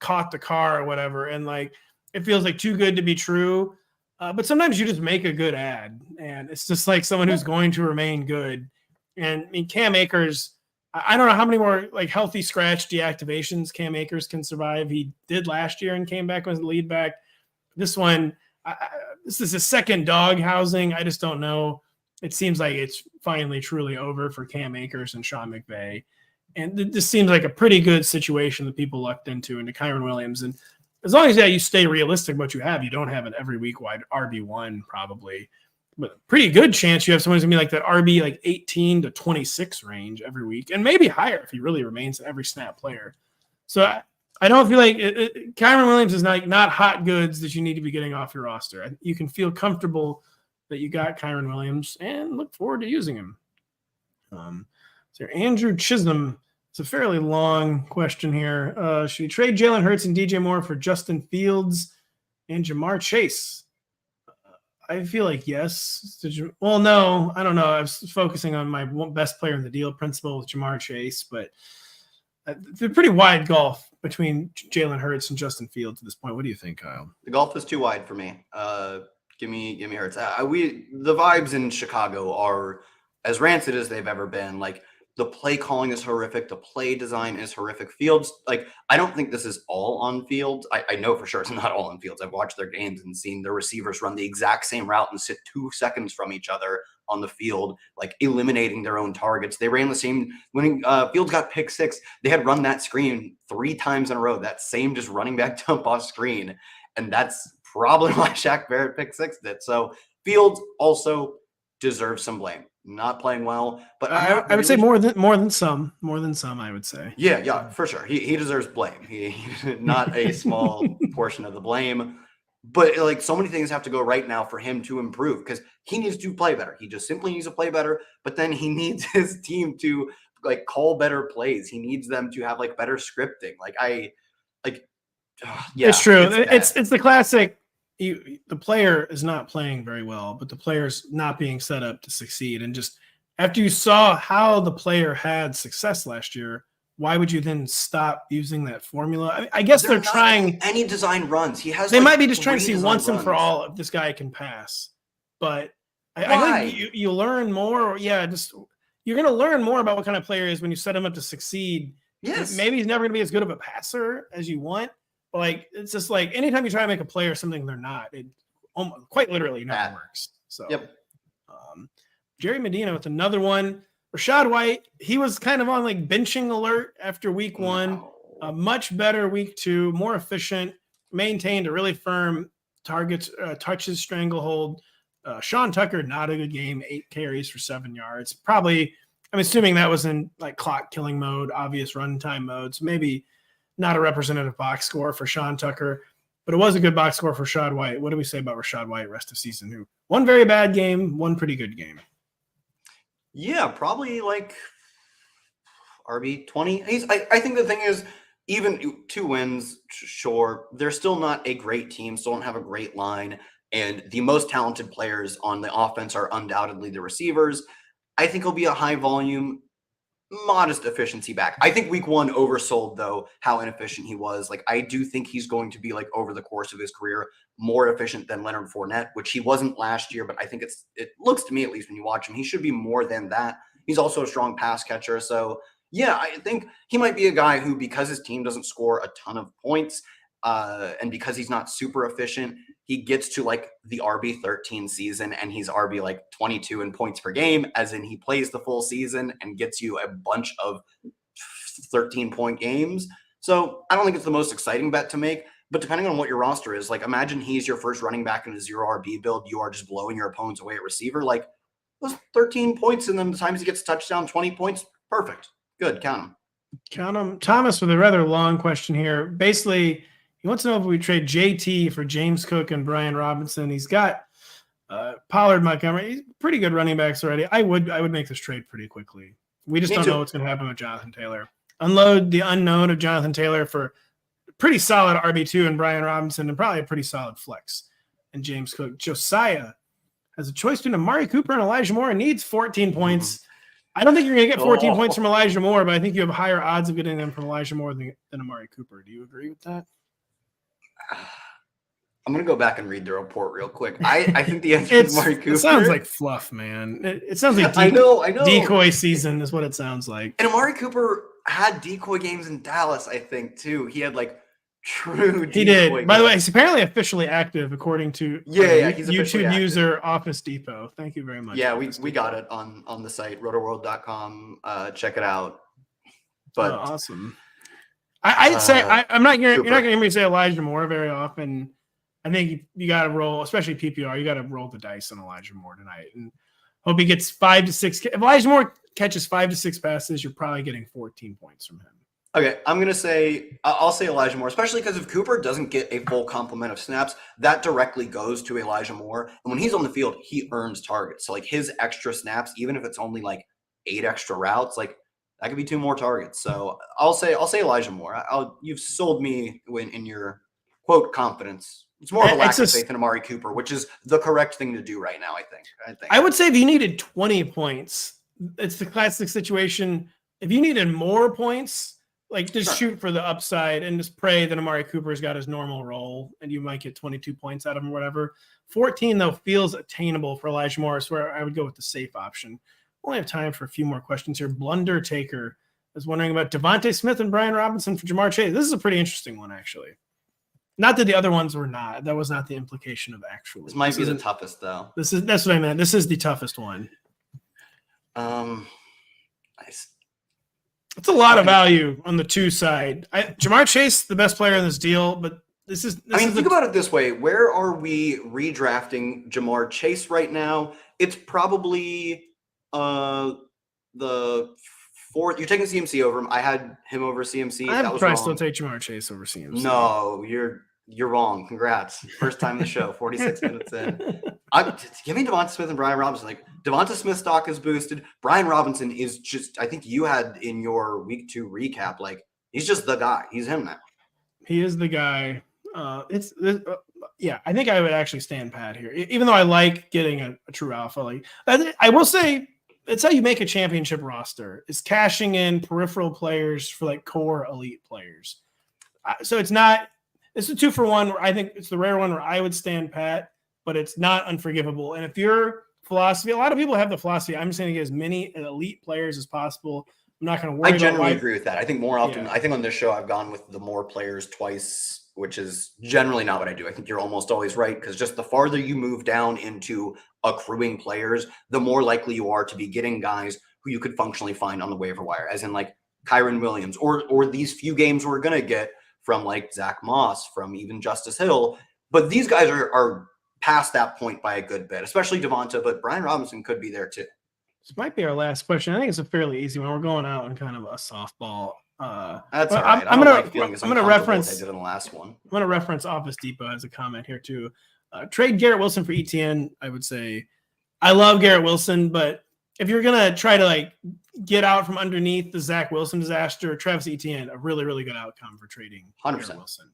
caught the car or whatever, and like it feels like too good to be true. But sometimes you just make a good ad, and it's just like someone who's going to remain good. And I mean, Cam Akers, I don't know how many more like healthy scratch deactivations Cam Akers can survive. He did last year and came back as the lead back. This one, This is a second dog housing. I just don't know. It seems like it's finally truly over for Cam Akers and Sean McVay. And this seems like a pretty good situation that people lucked into Kyron Williams. And as long as you stay realistic what you have, you don't have an every week wide RB1 probably. But pretty good chance you have someone who's going to be like that RB like 18 to 26 range every week. And maybe higher if he really remains an every snap player. So I don't feel like Kyron Williams is not hot goods that you need to be getting off your roster. You can feel comfortable that you got Kyron Williams and look forward to using him. So Andrew Chisholm, it's a fairly long question here. Should we trade Jalen Hurts and DJ Moore for Justin Fields and Jamar Chase? I feel like yes. Well, no, I don't know. I was focusing on my best player in the deal principle with Jamar Chase, but they're pretty wide gulf between Jalen Hurts and Justin Fields at this point. What do you think, Kyle? The gulf is too wide for me. Give me Hurts. The vibes in Chicago are as rancid as they've ever been. Like, the play calling is horrific. The play design is horrific. Fields, like, I don't think this is all on Fields. I know for sure it's not all on Fields. I've watched their games and seen their receivers run the exact same route and sit 2 seconds from each other on the field, like eliminating their own targets. They ran the same when Fields got pick 6. They had run that screen 3 times in a row. That same just running back dump off screen, and that's probably why Shaq Barrett pick 6 did. So Fields also deserves some blame. Not playing well, but I would say more than some. I would say. Yeah, for sure. He deserves blame. He not a small portion of the blame, but like so many things have to go right now for him to improve because he needs to play better. He just simply needs to play better, but then he needs his team to like call better plays. He needs them to have like better scripting. Yeah, it's true. It's the classic. The player is not playing very well, but the player's not being set up to succeed. And just after you saw how the player had success last year, why would you then stop using that formula? I guess they're trying any design runs. They might be just trying to see once and for all if this guy can pass. But I think you learn more. Yeah, you're going to learn more about what kind of player he is when you set him up to succeed. Yes, maybe he's never going to be as good of a passer as you want. Like, it's just like anytime you try to make a player something they're not, it quite literally never works. So, yep. Jerry Medina with another one. Rashard White, he was kind of on like benching alert after week 1. Much better week 2, more efficient, maintained a really firm touches stranglehold. Sean Tucker, not a good game, 8 carries for 7 yards. Probably, I'm assuming that was in like clock killing mode, obvious runtime mode. So maybe not a representative box score for Sean Tucker, but it was a good box score for Rashard White. What do we say about Rashard White rest of season? Who one very bad game, one pretty good game. Yeah, probably like RB20. I think the thing is, even 2 wins, sure, they're still not a great team, still don't have a great line, and the most talented players on the offense are undoubtedly the receivers. I think it'll be a high volume, modest efficiency back. I think week 1 oversold though how inefficient he was. Like, I do think he's going to be like over the course of his career more efficient than Leonard Fournette, which he wasn't last year, but I think it looks to me, at least when you watch him, he should be more than that. He's also a strong pass catcher. So yeah, I think he might be a guy who, because his team doesn't score a ton of points, and because he's not super efficient, he gets to like the RB13 season and he's RB like 22 in points per game, as in he plays the full season and gets you a bunch of 13-point games. So I don't think it's the most exciting bet to make, but depending on what your roster is, like imagine he's your first running back in a 0 RB build. You are just blowing your opponents away at receiver. Like those 13 points and then the times he gets a touchdown, 20 points, perfect. Good, count them. Count them. Thomas with a rather long question here. Basically, he wants to know if we trade JT for James Cook and Brian Robinson. He's got Pollard, Montgomery. He's pretty good running backs already. I would make this trade pretty quickly. We just don't know what's going to happen with Jonathan Taylor. Unload the unknown of Jonathan Taylor for pretty solid RB2 and Brian Robinson, and probably a pretty solid flex and James Cook. Josiah has a choice between Amari Cooper and Elijah Moore and needs 14 points. I don't think you're going to get 14 points from Elijah Moore, but I think you have higher odds of getting them from Elijah Moore than Amari Cooper. Do you agree with that? I'm going to go back and read the report real quick. I think the answer is Amari Cooper. It sounds like fluff, man. It sounds like I know. Decoy season is what it sounds like. And Amari Cooper had decoy games in Dallas, I think, too. He had like True. He did. By the way, he's apparently officially active according to he's YouTube user Office Depot. Thank you very much. Yeah, we got it on the site rotoworld.com. Check it out. But awesome. I'd say I'm not you're not going to hear me say Elijah Moore very often. I think you got to roll, especially PPR. You got to roll the dice on Elijah Moore tonight, and hope he gets 5 to 6. If Elijah Moore catches 5 to 6 passes, you're probably getting 14 points from him. Okay, I'll say Elijah Moore, especially because if Cooper doesn't get a full complement of snaps, that directly goes to Elijah Moore. And when he's on the field, he earns targets. So like his extra snaps, even if it's only like 8 extra routes, like that could be 2 more targets. So I'll say Elijah Moore. You've sold me in your quote confidence. It's more of a lack of faith in Amari Cooper, which is the correct thing to do right now, I think. I would say if you needed 20 points, it's the classic situation. If you needed more points, like just shoot for the upside and just pray that Amari Cooper's got his normal role and you might get 22 points out of him or whatever. 14, though, feels attainable for Elijah Morris, where I would go with the safe option. We only have time for a few more questions here. Blunder Taker is wondering about Devontae Smith and Brian Robinson for Jamar Chase. This is a pretty interesting one, actually. Not that the other ones were not. That was not the implication of actually. This might be the toughest, though. That's what I meant. This is the toughest one. It's a lot of value on the 2 side. Jamar Chase, the best player in this deal, but think about it this way. Where are we redrafting Jamar Chase right now? It's probably the 4th. You're taking CMC over him. I had him over CMC. I'd probably still take Jamar Chase over CMC. No, you're wrong. Congrats. First time in the show, 46 minutes in. Give me Devonta Smith and Brian Robinson. Like Devonta Smith's stock is boosted. Brian Robinson is just, I think you had in your week 2 recap, like he's just the guy. He's him now. He is the guy. I think I would actually stand pat here, even though I like getting a true alpha. Like I will say, it's how you make a championship roster. Is cashing in peripheral players for like core elite players. So it's not. It's a 2-for-1 where I think it's the rare one where I would stand pat, but it's not unforgivable. And if your philosophy, a lot of people have the philosophy, I'm just going to get as many elite players as possible. I'm not going to worry about. I generally agree with that. I think more often, I think on this show, I've gone with the more players twice, which is generally not what I do. I think you're almost always right, because just the farther you move down into accruing players, the more likely you are to be getting guys who you could functionally find on the waiver wire, as in like Kyron Williams or these few games we're going to get from like Zach Moss, from even Justice Hill. But these guys are past that point by a good bit, especially Devonta, but Brian Robinson could be there too. This might be our last question. I think it's a fairly easy one. We're going out on kind of a softball. That's all right. I'm going to reference. I did in the last one. I'm going to reference Office Depot as a comment here too. Trade Garrett Wilson for Etienne. I would say I love Garrett Wilson, but if you're going to try to like get out from underneath the Zach Wilson disaster, Travis Etienne, a really, really good outcome for trading 100%. Garrett Wilson.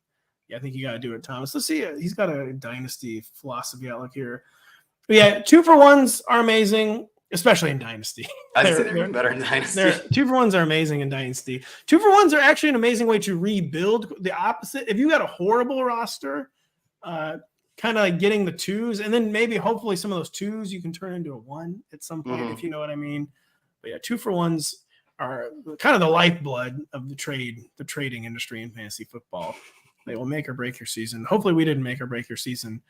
Yeah, I think you got to do it, Thomas. Let's see. He's got a dynasty philosophy outlook here. But yeah, 2-for-1s are amazing, especially in dynasty. I'd say they're better in dynasty. 2-for-1s are amazing in dynasty. 2-for-1s are actually an amazing way to rebuild. The opposite, if you got a horrible roster, kind of like getting the 2s, and then maybe hopefully some of those 2s you can turn into a 1 at some point, if you know what I mean. But yeah, 2-for-1s are kind of the lifeblood of the trading industry in fantasy football. They will make or break your season. Hopefully we didn't make or break your season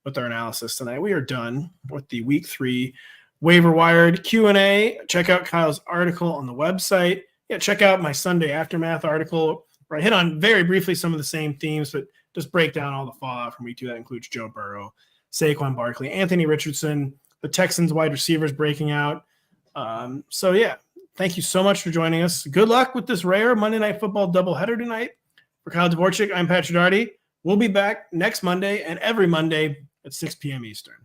with our analysis tonight. We are done with the week 3 waiver wired Q&A. Check out Kyle's article on the website. Yeah, check out my Sunday Aftermath article where I hit on very briefly some of the same themes, but just break down all the fallout from week 2. That includes Joe Burrow, Saquon Barkley, Anthony Richardson, the Texans wide receivers breaking out. So yeah, thank you so much for joining us. Good luck with this rare Monday Night Football doubleheader tonight. For Kyle Dvorchak, I'm Pat Daugherty. We'll be back next Monday and every Monday at 6 p.m. Eastern.